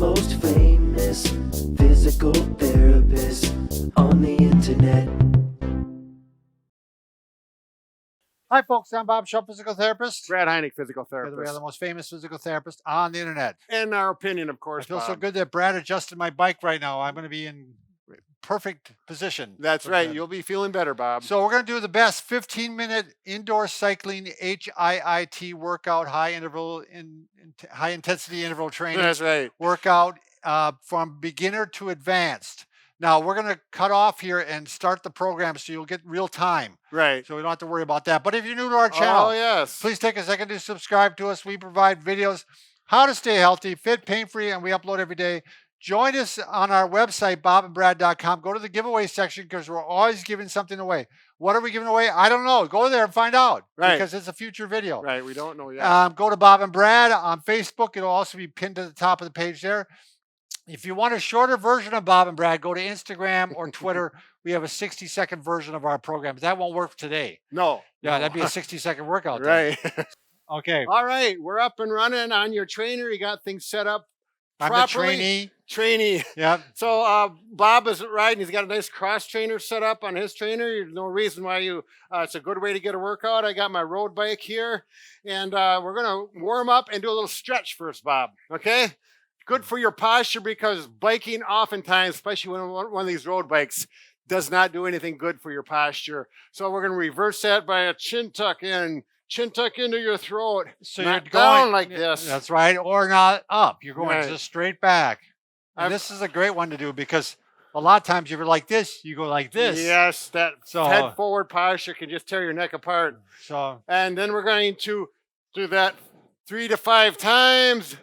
most famous physical therapist on the internet. Hi, folks. I'm Bob Shaw, physical therapist. Brad Heineck, physical We are therapist. the most famous physical therapist on the internet. In our opinion, of course, I feel so Bob. good that Brad adjusted my bike right now. I'm going to be in perfect position. That's right. You'll be feeling better, Bob. So we're going to do the best 15-minute indoor cycling HIIT workout, high intensity interval training. That's right. Workout from beginner to advanced. Now we're going to cut off here and start the program so you'll get real time. Right. So we don't have to worry about that. But if you're new to our channel, oh yes, please take a second to subscribe to us. We provide videos how to stay healthy, fit, pain-free, and we upload every day. Join us on our website, bobandbrad.com. Go to the giveaway section because we're always giving something away. What are we giving away? I don't know. Go there and find out. Right. Because it's a future video. Right. We don't know yet. Go to Bob and Brad on Facebook. It'll also be pinned to the top of the page there. If you want a shorter version of Bob and Brad, go to Instagram or Twitter. We have a 60-second version of our program. That won't work today. No. Yeah, no. that'd be a 60-second workout. Right. Okay. All right. We're up and running on your trainer. You got things set up I'm properly. the trainee. Trainee. Yep. So Bob is riding. He's got a nice cross trainer set up on his trainer. There's no reason why you. It's a good way to get a workout. I got my road bike here, and we're gonna warm up and do a little stretch first, Bob. Okay. Good for your posture because biking oftentimes, especially when one of these road bikes, does not do anything good for your posture. So we're gonna reverse that by a chin tuck in. Chin tuck into your throat. So not you're down going like this. That's right, or not up. You're going Right. just straight back. And this is a great one to do because a lot of times you're like this, you go like this. Yes, that So, head forward posture can just tear your neck apart. So And then we're going to do that 3 to 5 times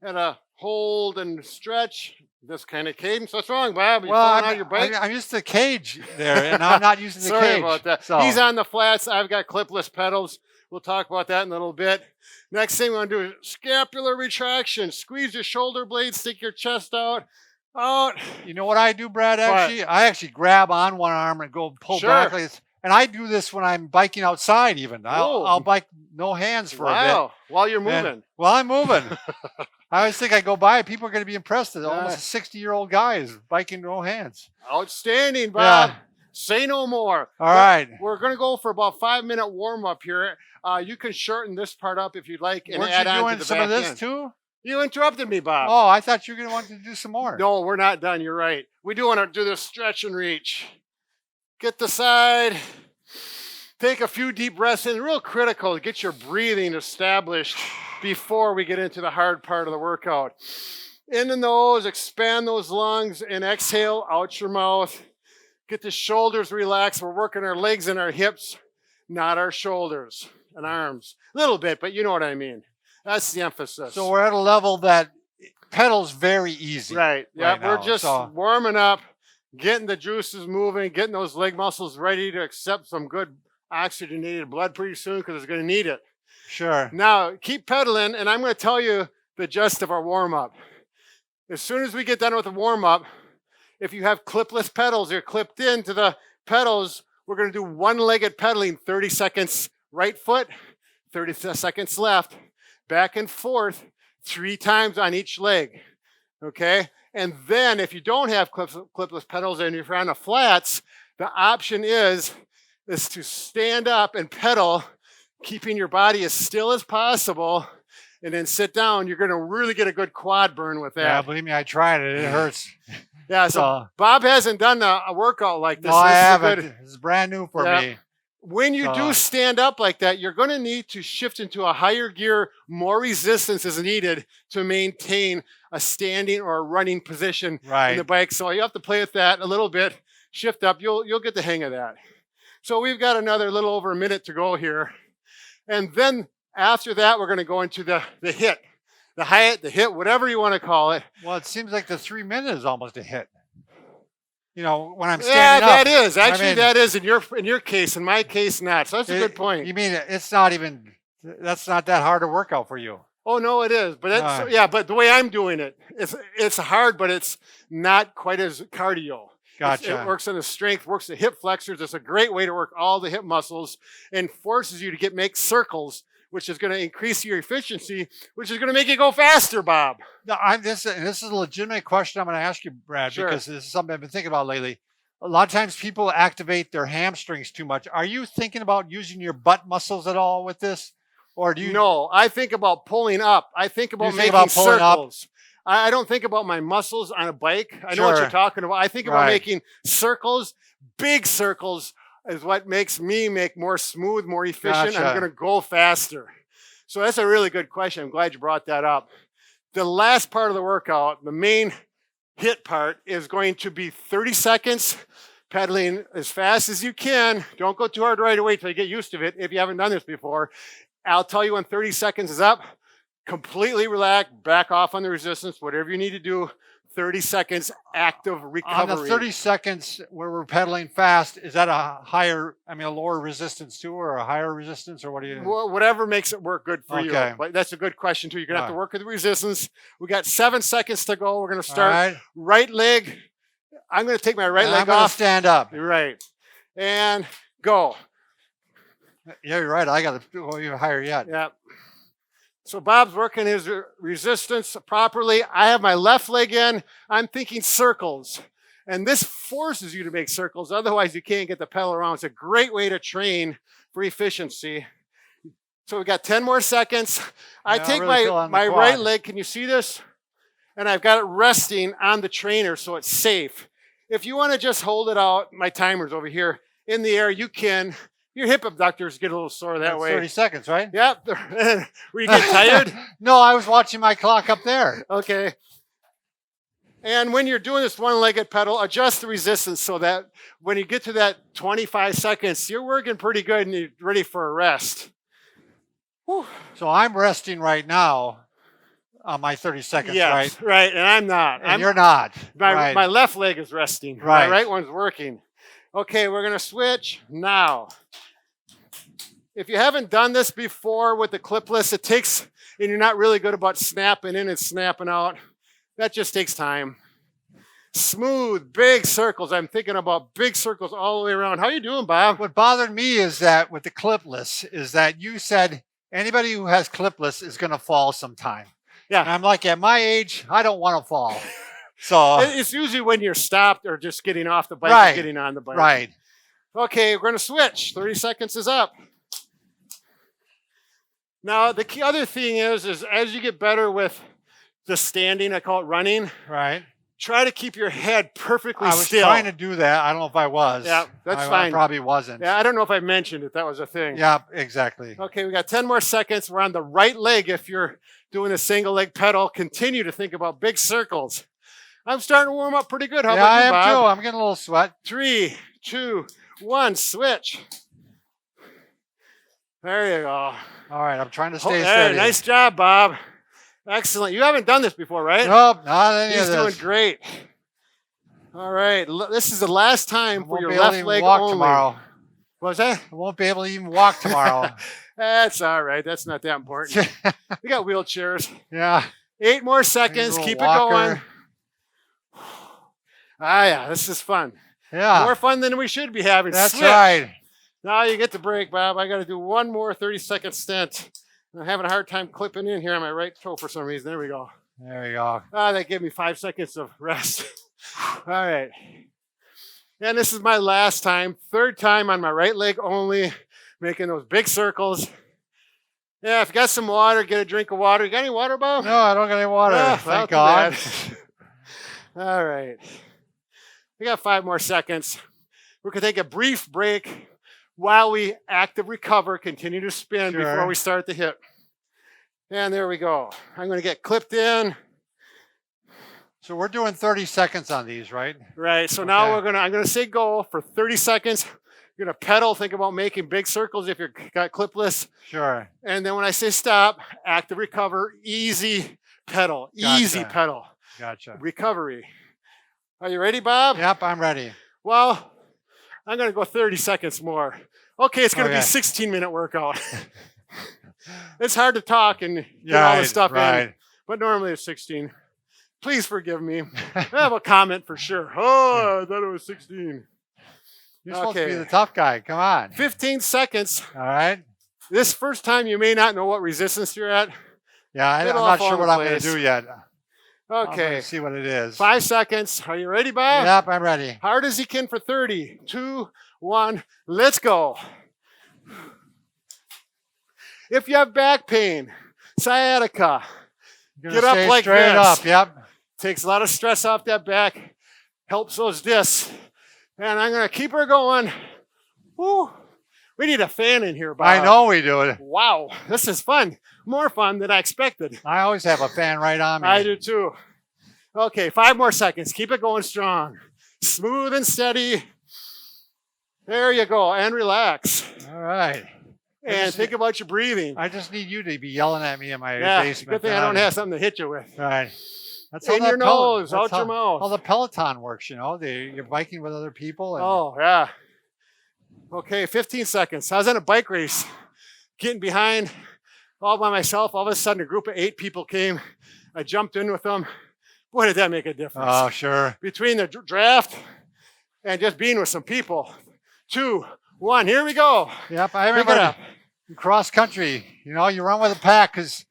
and a hold and stretch. This kind of cadence. What's wrong, Bob? You falling out your bike? I'm used to the cage there, and I'm not using the Sorry cage. about that. So, He's on the flats. I've got clipless pedals. We'll talk about that in a little bit. Next thing we want to do is scapular retraction. Squeeze your shoulder blades, stick your chest out. you know what I do, Brad? Actually, I actually grab on one arm and go pull back like this. And I do this when I'm biking outside. Even I'll bike no hands for a bit. While you're moving. And while I'm moving. I always think I go by, people are going to be impressed that almost a 60-year-old guy is biking no hands. Outstanding, Bob. Yeah. Say no more. All right. We're going to go for about 5-minute warm up here. You can shorten this part up if you'd like and Weren't add you on doing to the some back of this end. too? You interrupted me, Bob. Oh, I thought you were going to want to do some more. No, we're not done. You're right. We do want to do this stretch and reach. Get the side. Take a few deep breaths in. Real critical to get your breathing established before we get into the hard part of the workout. In the nose, expand those lungs, and exhale out your mouth. Get the shoulders relaxed. We're working our legs and our hips, not our shoulders and arms. A little bit, but you know what I mean. That's the emphasis. So we're at a level that pedals very easy. Right. Yeah, right we're now, just so- warming up, getting the juices moving, getting those leg muscles ready to accept some good oxygenated blood pretty soon because it's going to need it. Sure. Now, keep pedaling, and I'm going to tell you the gist of our warm-up. As soon as we get done with the warm-up, if you have clipless pedals, they're clipped into the pedals, we're going to do one-legged pedaling, 30 seconds right foot, 30 seconds left, back and forth, 3 times on each leg, okay? And then if you don't have clipless pedals and you're on the flats, the option is to stand up and pedal, keeping your body as still as possible, and then sit down. You're going to really get a good quad burn with that. Yeah, believe me, I tried it. It hurts. Yeah, so Bob hasn't done a workout like this. No, I This is a haven't. good- It's brand new for Yeah. me. When you do stand up like that, you're going to need to shift into a higher gear. More resistance is needed to maintain a standing or a running position in the bike. So you have to play with that a little bit. Shift up. You'll get the hang of that. So we've got another little over a minute to go here. And then after that, we're going to go into the HIIT. The HIIT, the HIIT, whatever you want to call it. Well, it seems like the 3 minutes is almost a hit. You know, when I'm standing yeah, up. that is. Actually, I mean, that is in your case. In my case, not. So that's a good point. You mean it's not even, that's not that hard a workout for you? Oh, no, it is. But that's, yeah, but the way I'm doing it, it's hard, but it's not quite as cardio. Gotcha. It works on the strength, works the hip flexors. It's a great way to work all the hip muscles and forces you to make circles which is going to increase your efficiency, which is going to make you go faster, Bob. No, this is a legitimate question I'm going to ask you, Brad, Sure. because this is something I've been thinking about lately. A lot of times people activate their hamstrings too much. Are you thinking about using your butt muscles at all with this? Or do you? No, I think about pulling up. I think about think making about pulling up? circles. I don't think about my muscles on a bike. I know what Sure. you're talking about. I think about Right. making circles. Big circles is what makes me make more smooth, more efficient. Gotcha. I'm going to go faster. So that's a really good question. I'm glad you brought that up. The last part of the workout, the main HIIT part, is going to be 30 seconds pedaling as fast as you can. Don't go too hard right away until you get used to it if you haven't done this before. I'll tell you when 30 seconds is up. Completely relax, back off on the resistance, whatever you need to do. 30 seconds active recovery. On the 30 seconds where we're pedaling fast, is that a lower resistance too, or a higher resistance, or what do you? Well, whatever makes it work good for Okay. you. But that's a good question too. You're gonna have to Alright. work with the resistance. We got 7 seconds to go. We're gonna start All right. right leg. I'm gonna take my right And leg I'm going to off. stand up. Right. And go. Yeah, you're right. I got to go even higher yet. Yeah. So Bob's working his resistance properly. I have my left leg in. I'm thinking circles. And this forces you to make circles. Otherwise, you can't get the pedal around. It's a great way to train for efficiency. So we got 10 more seconds. I Yeah, I take really feel on the my quad. right leg. Can you see this? And I've got it resting on the trainer so it's safe. If you want to just hold it out, my timer's over here, in the air, you can. Your hip abductors get a little sore that That's way. 30 seconds, right? Yep. Were you getting tired? No, I was watching my clock up there. Okay. And when you're doing this one-legged pedal, adjust the resistance so that when you get to that 25 seconds, you're working pretty good and you're ready for a rest. Whew. So I'm resting right now on my 30 seconds, Yes, right? right. And I'm not. And you're not. My right. left leg is resting. Right. My right one's working. Okay, we're going to switch now. If you haven't done this before with the clipless, it takes, and you're not really good about snapping in and snapping out, that just takes time. Smooth, big circles. I'm thinking about big circles all the way around. How you doing, Bob? What bothered me is that with the clipless is that you said anybody who has clipless is going to fall sometime. Yeah. And I'm like, at my age, I don't want to fall. So, It's usually when you're stopped or just getting off the bike Right. and getting on the bike. right. Okay, we're going to switch. 30 seconds is up. Now, the key other thing is as you get better with the standing, I call it running, Right. try to keep your head perfectly I was still. trying to do that. I don't know if I was. Yeah, that's I fine. probably wasn't. Yeah, I don't know if I mentioned it. That was a thing. Yeah, exactly. Okay, we got 10 more seconds. We're on the right leg. If you're doing a single leg pedal, continue to think about big circles. I'm starting to warm up pretty good. How Yeah, about I you, am Bob? too. I'm getting a little sweat. 3, 2, 1, switch. There you go. All right, I'm trying to Oh, stay there, steady. nice job, Bob. Excellent. You haven't done this before, right? Nope, not any He's of doing this. great. All right, this is the last time I for won't your be able to left even leg walk only. tomorrow. What was that? I won't be able to even walk tomorrow. That's all right. That's not that important. We got wheelchairs. Yeah. 8 more seconds. Little Keep walker. it going. Ah, yeah, this is fun. Yeah. More fun than we should be having. That's Switch. right. Now you get the break, Bob. I got to do one more 30-second stint. I'm having a hard time clipping in here on my right toe for some reason. There we go. There we go. Ah, that gave me 5 seconds of rest. All right. And this is my last time, third time on my right leg only, making those big circles. Yeah, if you got some water, get a drink of water. You got any water, Bob? No, I don't get any water. Ah, well, Thank too God. bad. All right. We got 5 more seconds. We're going to take a brief break while we active recover, continue to spin Sure. before we start the hit. And there we go. I'm going to get clipped in. So we're doing 30 seconds on these, right? Right. So now Okay. I'm going to say go for 30 seconds. You're going to pedal, think about making big circles if you've got clipless. Sure. And then when I say stop, active recover, easy pedal, easy Gotcha. pedal, Gotcha. recovery. Are you ready, Bob? Yep, I'm ready. Well, I'm going to go 30 seconds more. Okay, it's going to be a Okay. 16-minute workout. It's hard to talk and get all Right, this stuff in, right. but normally it's 16. Please forgive me. I have a comment for sure. Oh, I thought it was 16. You're supposed to be Okay. the tough guy. Come on. 15 seconds. All right. This first time, you may not know what resistance you're at. Yeah, I'm It'll not fall sure into what I'm going to place. do yet. I'm Okay, gonna see what it is. 5 seconds. Are you ready, Bob? Yep, I'm ready. Hard as you can for 30. 2, 1, let's go. If you have back pain, sciatica, You're get gonna up stay like straight this. up. Yep. Takes a lot of stress off that back, helps those discs. And I'm gonna keep her going. Woo. We need a fan in here, Bob. I know we do it. Wow, this is fun. More fun than I expected. I always have a fan right on me. I do too. Okay, 5 more seconds. Keep it going strong. Smooth and steady. There you go, and relax. All right. And think about your breathing. I just need you to be yelling at me in my Yeah, basement. good thing I don't have something to hit you with. Right. That's In how your that nose, that's out your mouth. How the Peloton works, you know. You're biking with other people. And Oh, yeah. Okay, 15 seconds. I was in a bike race, getting behind all by myself. All of a sudden, a group of 8 people came. I jumped in with them. Boy, did that make a difference. Oh, sure. Between the draft and just being with some people. 2, 1, here we go. Yep, I Pick it remember up. cross country. You know, you run with a pack because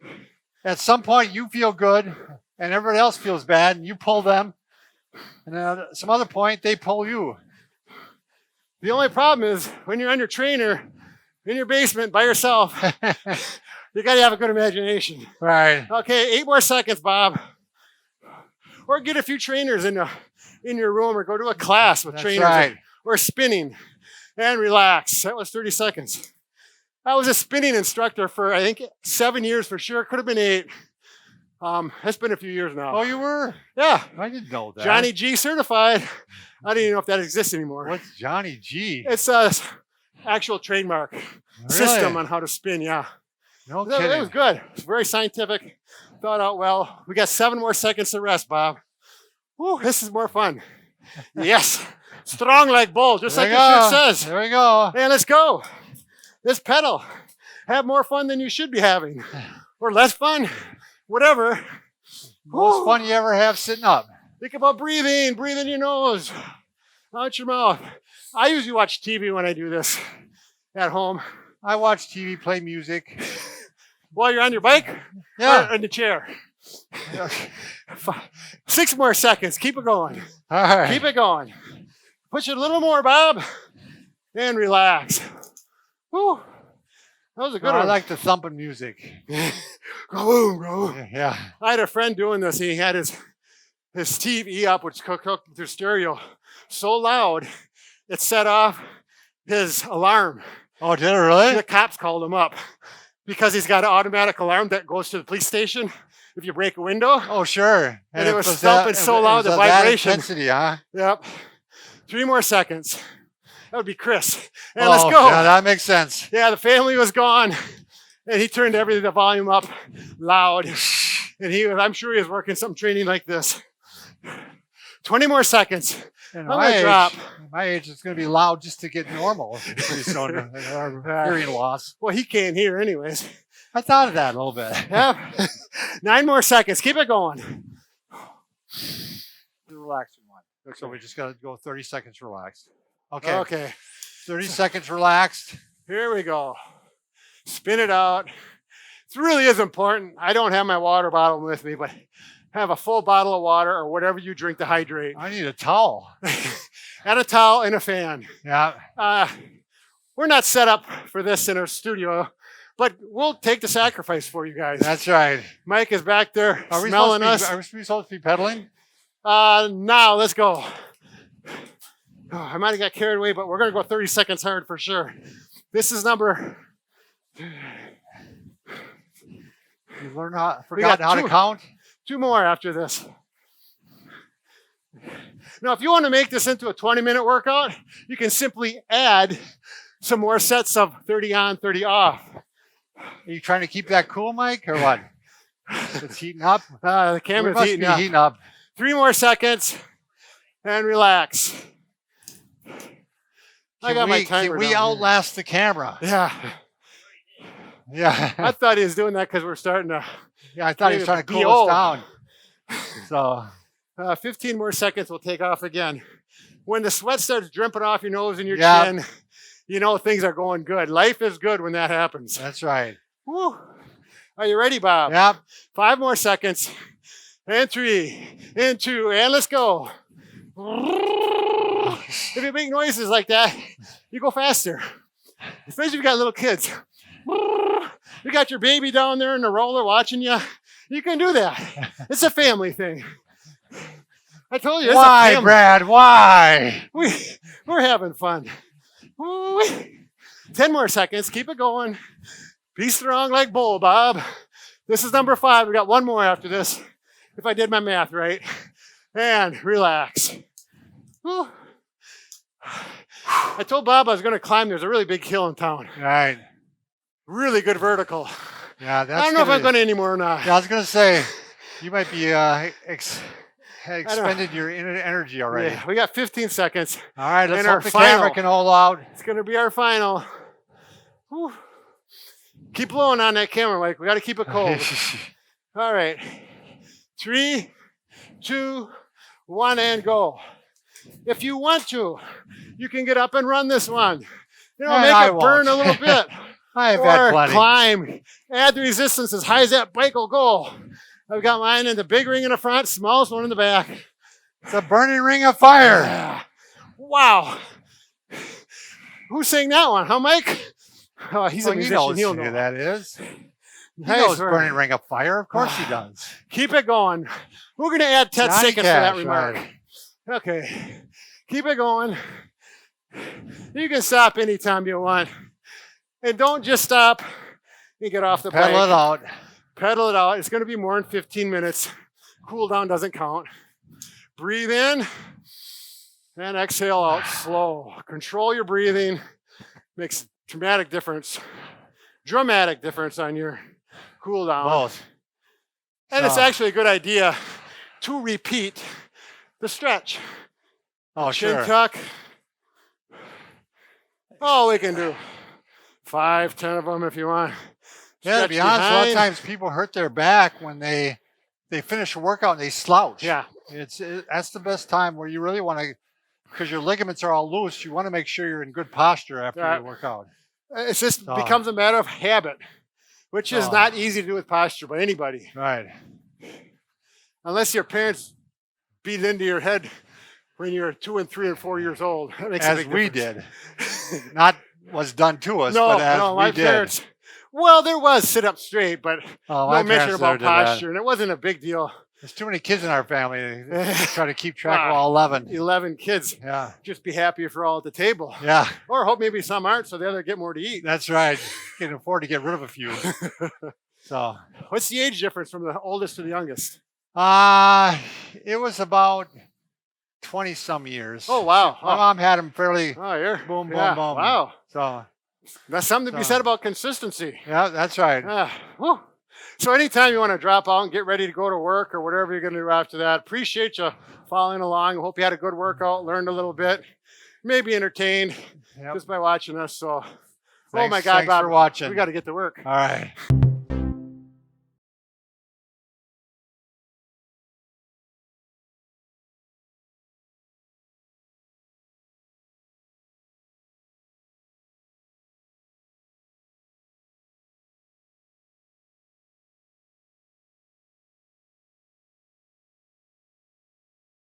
at some point you feel good and everybody else feels bad, and you pull them. And then at some other point, they pull you. The only problem is when you're on your trainer in your basement by yourself, you got to have a good imagination. Right. Okay, 8 more seconds, Bob. Or get a few trainers in your room, or go to a class with That's trainers, right. or spinning, and relax. That was 30 seconds. I was a spinning instructor for, I think, 7 years for sure. Could have been 8. It's been a few years now. Oh, you were? Yeah. I didn't know that. Johnny G certified. I don't even know if that exists anymore. What's Johnny G? It's a actual trademark system on how to spin, yeah. No It kidding. was good. It's very scientific. Thought out well. We got 7 more seconds to rest, Bob. Woo, this is more fun. Yes. Strong like bull, just like There the we shirt go. says. There we go. Hey, let's go. This pedal. Have more fun than you should be having. Or less fun. Whatever. Most Woo. fun you ever have sitting up. Think about breathing. Breathe in your nose. Out your mouth. I usually watch TV when I do this at home. I watch TV, play music. While you're on your bike? Yeah. Or in the chair? 6 more seconds. Keep it going. All right. Keep it going. Push it a little more, Bob. And relax. Whew. That was a good I one. like the thumping music. Go, go. Yeah. I had a friend doing this. He had his TV up, which hooked through stereo, so loud it set off his alarm. Oh, did it really? The cops called him up because he's got an automatic alarm that goes to the police station if you break a window. Oh, sure. And it was thumping so loud, the that vibration. intensity, huh? Yep. 3 more seconds. That would be Chris. And Oh, let's go. yeah, that makes sense. Yeah, the family was gone, and he turned the volume up loud. And I'm sure he was working some training like this. 20 more seconds. And I'm gonna drop. my age, it's going to be loud just to get normal pretty soon. Hearing loss. Well, he can't hear anyways. I thought of that a little bit. Yep. 9 more seconds. Keep it going. The relaxing one. So we just got to go 30 seconds relaxed. Okay. Okay. 30 seconds relaxed. Here we go. Spin it out. It really is important. I don't have my water bottle with me, but have a full bottle of water or whatever you drink to hydrate. I need a towel. And a towel and a fan. Yeah. We're not set up for this in our studio, but we'll take the sacrifice for you guys. That's right. Mike is back there Are we smelling supposed to us. Are we supposed to be pedaling? Now let's go. Oh, I might have got carried away, but we're going to go 30 seconds hard for sure. This is number. You forgot how to count? 2 more after this. Now, if you want to make this into a 20-minute workout, you can simply add some more sets of 30 on, 30 off. Are you trying to keep that cool, Mike, or what? It's heating up. The We camera's must heating be up. heating up. 3 more seconds and relax. I got my timer Can we down here. outlast the camera? Yeah. Yeah. I thought he was doing that because we're starting to. Yeah, I thought he was trying to Be cool old. us down. So 15 more seconds, we'll take off again. When the sweat starts dripping off your nose and your Yeah. chin, you know things are going good. Life is good when that happens. That's right. Woo. Are you ready, Bob? Yep. 5 more seconds. And 3, and 2, and let's go. If you make noises like that, you go faster. Especially if you got little kids. You got your baby down there in the roller watching you. You can do that. It's a family thing. I told you, it's a Why, family. Brad? Why? We're having fun. Woo. 10 more seconds. Keep it going. Be strong like bull, Bob. This is number 5. We got 1 more after this, if I did my math right. And relax. Whew. I told Bob I was going to climb. There's a really big hill in town. Right. Really good vertical. Yeah, that's I don't know if I'm going to anymore or not. Yeah, I was going to say, you might be expended your energy already. Yeah, we got 15 seconds. All right, let's And hope our the final. camera can hold out. It's going to be our final. Whew. Keep blowing on that camera, Mike. We got to keep it cold. All right. 3, 2, 1, and go. If you want to, you can get up and run this one. You know, And make I it burn won't. a little bit. I've had Or plenty. climb. Add the resistance as high as that bike will go. I've got mine in the big ring in the front, smallest one in the back. It's a burning ring of fire. Yeah. Wow. Who sang that one? Huh, Mike? Oh, he's a Well, he musician. knows He'll who know. that is. He Nice knows work. burning ring of fire. Of course he does. Keep it going. We're going to add 10 Johnny seconds for that Cash, remark. right. Okay. Keep it going. You can stop anytime you want. And don't just stop and get off the bike. Pedal it out. Pedal it out. It's going to be more than 15 minutes. Cool down doesn't count. Breathe in and exhale out slow. Control your breathing. Makes dramatic difference on your cool down. Both. And it's So- actually a good idea to repeat the stretch. Oh, Chin sure. tuck. Oh, we can do 5, 10 of them if you want. Yeah, to Stretch be honest, a lot of behind. times people hurt their back when they finish a workout and they slouch. Yeah. That's the best time where you really want to, because your ligaments are all loose. You want to make sure you're in good posture after Right. you work out. It's just So- becomes a matter of habit, which is So- not easy to do with posture by anybody. Right. Unless your parents beat it into your head when you're 2 and 3 and 4 years old. That makes a As big we difference. did. Not was done to us, No, but as no, we my did. parents. Well, there was sit up straight, but Oh, no my mention parents about never did that. posture, and it wasn't a big deal. There's too many kids in our family. They try to keep track of all 11. 11 kids. Yeah. Just be happy if you're all at the table. Yeah, Or hope maybe some aren't, so the other get more to eat. that's right. You can afford to get rid of a few. So, What's the age difference from the oldest to the youngest? it was about 20 some years. Oh, wow. My mom had them fairly Oh, you're boom, boom, yeah, boom. Wow. So, That's something to be So- said about consistency. yeah, that's right. Whew. So anytime you want to drop out and get ready to go to work or whatever you're going to do after that, appreciate you following along. Hope you had a good workout, learned a little bit, maybe entertained Yep. just by watching us. So, oh Thanks- my God, thanks Bob, for watching. we got to get to work. All right.